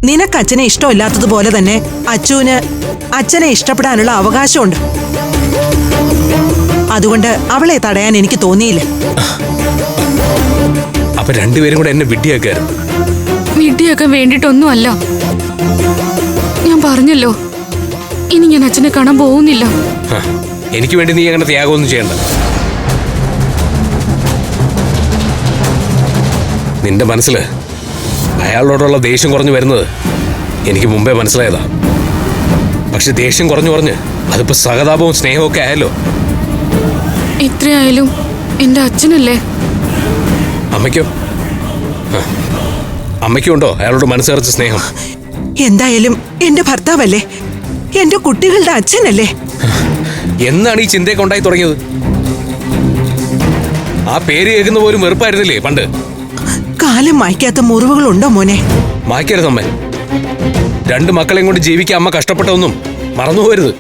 നിനക്ക് അച്ഛനെ ഇഷ്ടമില്ലാത്തതുപോലെ തന്നെ അച്ചുവിന് അച്ഛനെ ഇഷ്ടപ്പെടാനുള്ള അവകാശമുണ്ട്. അതുകൊണ്ട് അവളെ തടയാൻ എനിക്ക് തോന്നിയില്ല. അപ്പൊ രണ്ടുപേരും കൂടെ എന്നെ വിഡ്ഢിയാക്കായിരുന്നു. വിഡ്ഢിയാക്കാൻ വേണ്ടിട്ടൊന്നുമല്ല. ഞാൻ പറഞ്ഞല്ലോ, ഇനി ഞാൻ അച്ഛനെ കാണാൻ പോകുന്നില്ല. എനിക്ക് വേണ്ടി നീ അങ്ങനെ ത്യാഗമൊന്നും ചെയ്യണ്ട. നിന്റെ മനസ്സിൽ അയാളോടുള്ള ദേഷ്യം കുറഞ്ഞു വരുന്നത് എനിക്ക് മുമ്പേ മനസ്സിലായതാ. പക്ഷെ ദേഷ്യം കുറഞ്ഞു കുറഞ്ഞ് അതിപ്പോ സഹതാപവും സ്നേഹവും ഒക്കെ ആയല്ലോ. എത്രയായാലും എന്റെ അച്ഛനല്ലേ. അമ്മയ്ക്കോ? അമ്മയ്ക്കുണ്ടോ അയാളോട് മനസ്സ് നിറച്ച സ്നേഹം? എന്തായാലും എന്റെ ഭർത്താവല്ലേ, എന്റെ കുട്ടികളുടെ അച്ഛനല്ലേ. എന്നാണ് ഈ ചിന്തയൊക്കെ ഉണ്ടായി തുടങ്ങിയത്? ആ പേര് കേൾക്കുന്ന പോലും വെറുപ്പായിരുന്നില്ലേ പണ്ട്? കാലം മായ്ക്കാത്ത മുറിവുകളുണ്ടോ മോനെ? മായ്ക്കരുത് അമ്മ. രണ്ട് മക്കളെയും കൊണ്ട് ജീവിക്കാൻ അമ്മ കഷ്ടപ്പെട്ടൊന്നും മറന്നുപോകരുത്.